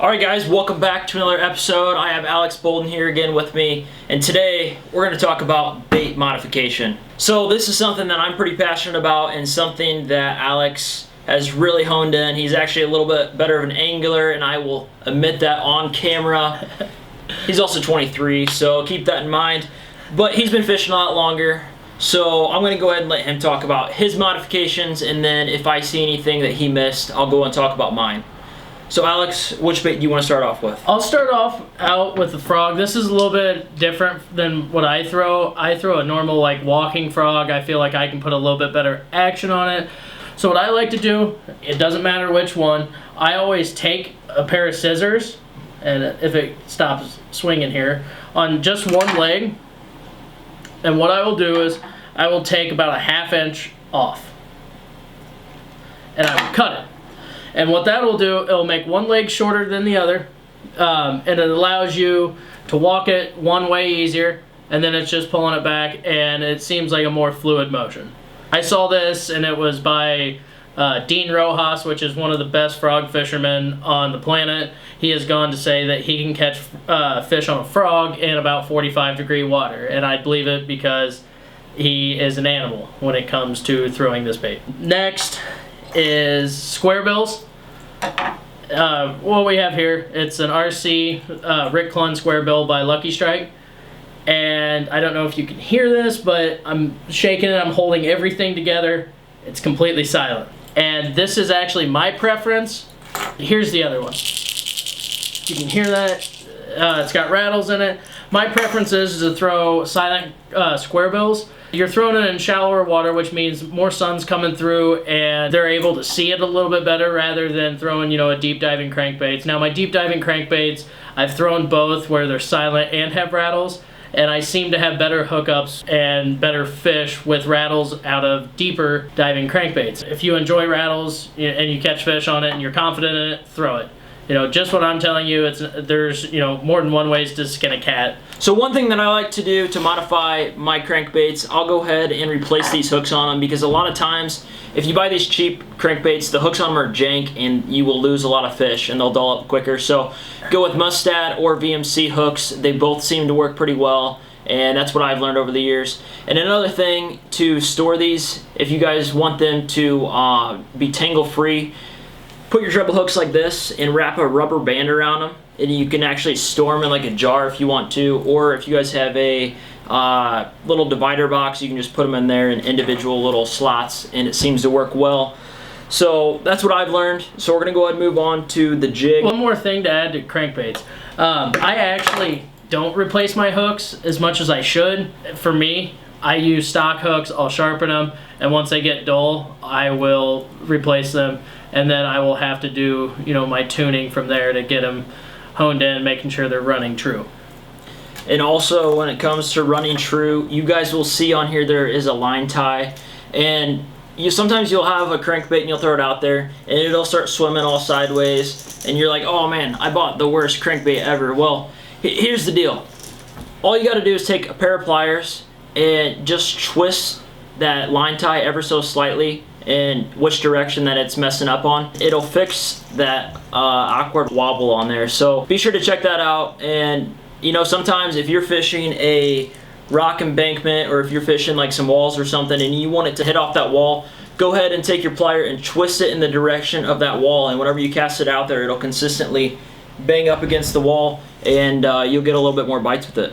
Alright guys, welcome back to another episode. I have Alex Bolden here again with me, and today we're going to talk about bait modification. So this is something that I'm pretty passionate about and something that Alex has really honed in. He's actually a little bit better of an angler, and I will admit that on camera. He's also 23, so keep that in mind. But he's been fishing a lot longer, so I'm going to go ahead and let him talk about his modifications, and then if I see anything that he missed, I'll go and talk about mine. So Alex, which bait do you want to start off with? I'll start off out with the frog. This is a little bit different than what I throw. I throw a normal like walking frog. I feel like I can put a little bit better action on it. So what I like to do, it doesn't matter which one, I always take a pair of scissors, and if it stops swinging here, on just one leg, and what I will do is I will take about a ½ inch off, and I will cut it. And what that will do, it'll make one leg shorter than the other, and it allows you to walk it one way easier, and then it's just pulling it back, and it seems like a more fluid motion. I saw this, and it was by Dean Rojas, which is one of the best frog fishermen on the planet. He has gone to say that he can catch fish on a frog in about 45-degree water, and I believe it because he is an animal when it comes to throwing this bait. Next is square bills. What we have here, it's an RC Rick Clunn square bill by Lucky Strike, and I don't know if you can hear this, but I'm shaking it, I'm holding everything together, it's completely silent. And this is actually my preference. Here's the other one. You can hear that, it's got rattles in it. My preference is to throw silent square bills. You're throwing it in shallower water, which means more sun's coming through and they're able to see it a little bit better rather than throwing, a deep diving crankbaits. Now my deep diving crankbaits, I've thrown both where they're silent and have rattles, and I seem to have better hookups and better fish with rattles out of deeper diving crankbaits. If you enjoy rattles and you catch fish on it and you're confident in it, throw it. Just what I'm telling you, there's more than one way to skin a cat. So one thing that I like to do to modify my crankbaits, I'll go ahead and replace these hooks on them, because a lot of times if you buy these cheap crankbaits, the hooks on them are jank and you will lose a lot of fish and they'll dull up quicker. So go with Mustad or VMC hooks. They both seem to work pretty well, and that's what I've learned over the years. And another thing to store these, if you guys want them to be tangle free, put your treble hooks like this and wrap a rubber band around them, and you can actually store them in like a jar if you want to, or if you guys have a little divider box, you can just put them in there in individual little slots, and it seems to work well. So that's what I've learned. So we're gonna go ahead and move on to the jig. One more thing to add to crankbaits. I actually don't replace my hooks as much as I should. For me, I use stock hooks, I'll sharpen them, and once they get dull, I will replace them, and then I will have to do, my tuning from there to get them honed in, making sure they're running true. And also, when it comes to running true, you guys will see on here there is a line tie, and sometimes you'll have a crankbait and you'll throw it out there, and it'll start swimming all sideways, and you're like, oh man, I bought the worst crankbait ever. Well, here's the deal. All you gotta do is take a pair of pliers and just twist that line tie ever so slightly in which direction that it's messing up on. It'll fix that awkward wobble on there. So be sure to check that out. And sometimes if you're fishing a rock embankment, or if you're fishing like some walls or something and you want it to hit off that wall, go ahead and take your plier and twist it in the direction of that wall, and whenever you cast it out there, it'll consistently bang up against the wall, and you'll get a little bit more bites with it.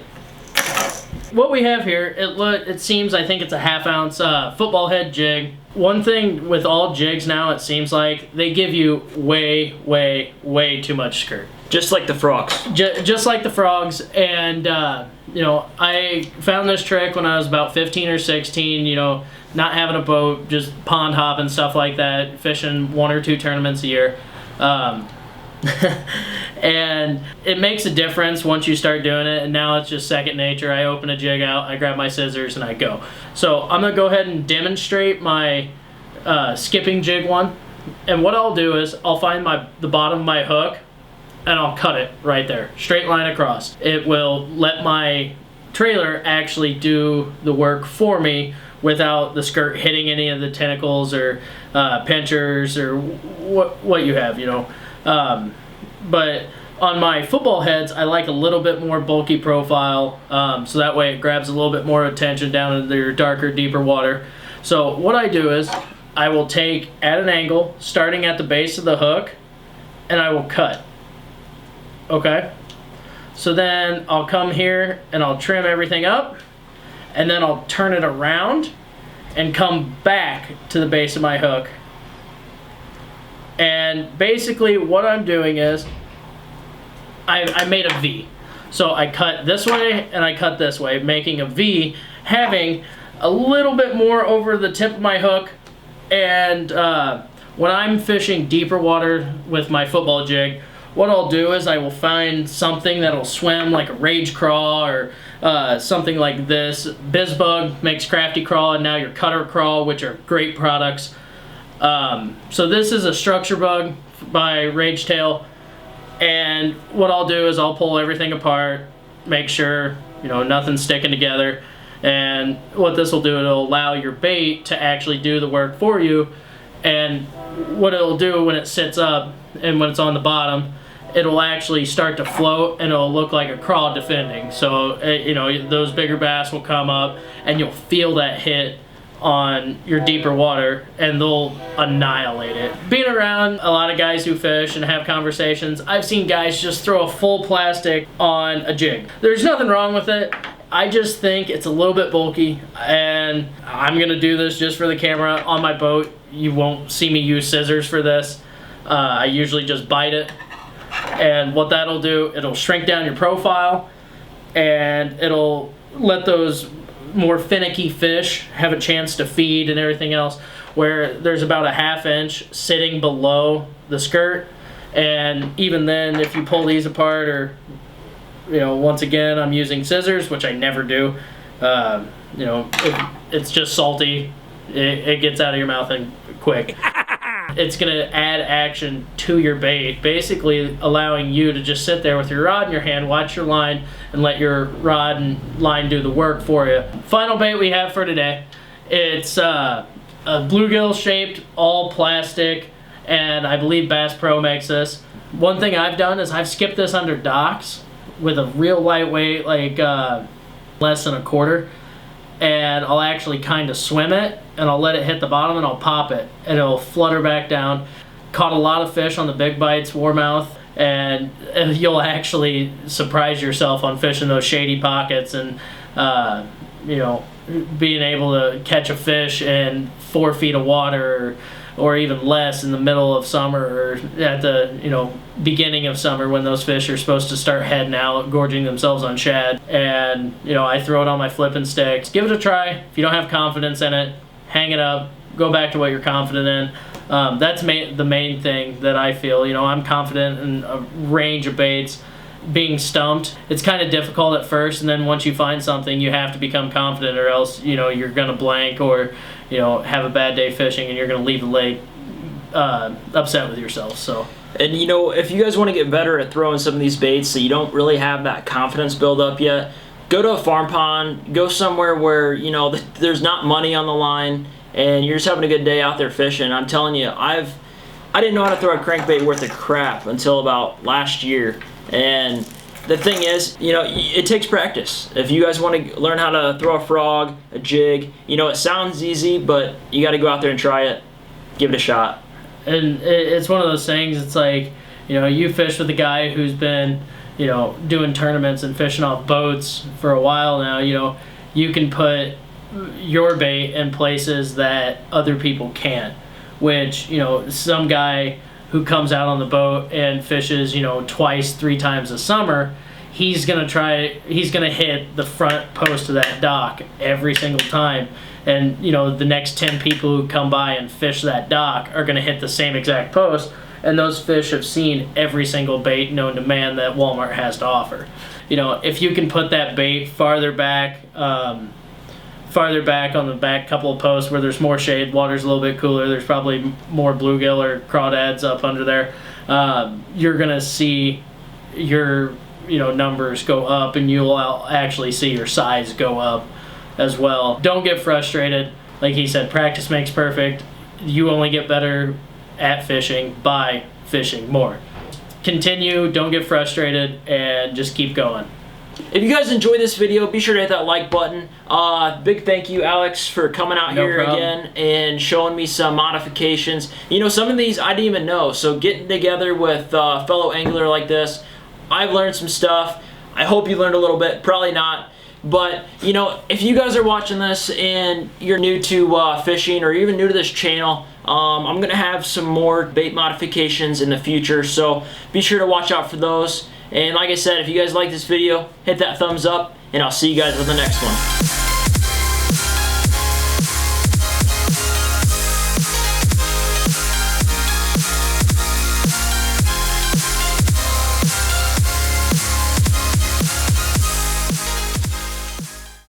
What we have here, it seems, I think it's a ½ ounce football head jig. One thing with all jigs now, it seems like they give you way, way, way too much skirt. Just like the frogs. Just like the frogs. And, I found this trick when I was about 15 or 16, not having a boat, just pond hopping, stuff like that, fishing 1 or 2 tournaments a year. And it makes a difference once you start doing it, and now it's just second nature. I open a jig out, I grab my scissors, and I go. So I'm going to go ahead and demonstrate my skipping jig one. And what I'll do is I'll find the bottom of my hook, and I'll cut it right there, straight line across. It will let my trailer actually do the work for me without the skirt hitting any of the tentacles or pinchers or what you have, But on my football heads, I like a little bit more bulky profile, so that way it grabs a little bit more attention down into your darker, deeper water. So what I do is I will take at an angle, starting at the base of the hook, and I will cut. Okay? So then I'll come here and I'll trim everything up, and then I'll turn it around and come back to the base of my hook. And basically what I'm doing is I made a V. So I cut this way and I cut this way, making a V, having a little bit more over the tip of my hook. And when I'm fishing deeper water with my football jig, what I'll do is I will find something that'll swim, like a rage crawl or something like this. BizBug makes Crafty Crawl and now your Cutter Crawl, which are great products. So this is a structure bug by Rage Tail, and what I'll do is I'll pull everything apart, make sure nothing's sticking together, and what this will do, it'll allow your bait to actually do the work for you. And what it'll do when it sits up and when it's on the bottom, it'll actually start to float and it'll look like a crawl defending. So those bigger bass will come up and you'll feel that hit on your deeper water and they'll annihilate it. Being around a lot of guys who fish and have conversations, I've seen guys just throw a full plastic on a jig. There's nothing wrong with it. I just think it's a little bit bulky, and I'm gonna do this just for the camera on my boat. You won't see me use scissors for this. I usually just bite it, and what that'll do, it'll shrink down your profile and it'll let those more finicky fish have a chance to feed and everything else, where there's about a 1/2 inch sitting below the skirt. And even then, if you pull these apart, or once again I'm using scissors, which I never do, it's just salty, it gets out of your mouth and quick. It's gonna add action to your bait, basically allowing you to just sit there with your rod in your hand, watch your line, and let your rod and line do the work for you. Final bait we have for today, it's a bluegill shaped, all plastic, and I believe Bass Pro makes this. One thing I've done is I've skipped this under docks with a real lightweight, like less than a quarter, and I'll actually kind of swim it and I'll let it hit the bottom and I'll pop it and it'll flutter back down. Caught a lot of fish on the big bites, warmouth, and you'll actually surprise yourself on fishing those shady pockets and being able to catch a fish in 4 feet of water or even less in the middle of summer, or at the beginning of summer when those fish are supposed to start heading out, gorging themselves on shad. And I throw it on my flipping sticks. Give it a try. If you don't have confidence in it, hang it up, go back to what you're confident in. That's the main thing that I feel. I'm confident in a range of baits. Being stumped, it's kind of difficult at first, and then once you find something, you have to become confident, or else you're gonna blank or have a bad day fishing, and you're gonna leave the lake upset with yourself. So, and if you guys want to get better at throwing some of these baits so you don't really have that confidence build up yet, go to a farm pond, go somewhere where there's not money on the line and you're just having a good day out there fishing. I'm telling you, I didn't know how to throw a crankbait worth of crap until about last year. And the thing is, it takes practice. If you guys want to learn how to throw a frog, a jig, it sounds easy, but you got to go out there and try it. Give it a shot. And it's one of those things, it's like, you fish with a guy who's been, doing tournaments and fishing off boats for a while now. You can put your bait in places that other people can't, which, some guy who comes out on the boat and fishes, twice, 3 times a summer, he's gonna hit the front post of that dock every single time. And the next 10 people who come by and fish that dock are gonna hit the same exact post, and those fish have seen every single bait known to man that Walmart has to offer. If you can put that bait farther back on the back couple of posts where there's more shade, water's a little bit cooler, there's probably more bluegill or crawdads up under there, you're gonna see your numbers go up, and you'll actually see your size go up as well. Don't get frustrated. Like he said, practice makes perfect. You only get better at fishing by fishing more. continue, don't get frustrated, and just keep going. If you guys enjoyed this video, be sure to hit that like button. Big thank you, Alex, for coming out here again and showing me some modifications. You know, some of these I didn't even know, so getting together with a fellow angler like this, I've learned some stuff. I hope you learned a little bit, probably not. But, you know, if you guys are watching this and you're new to fishing or even new to this channel, I'm going to have some more bait modifications in the future, so be sure to watch out for those. And like I said, if you guys like this video, hit that thumbs up, and I'll see you guys with the next one.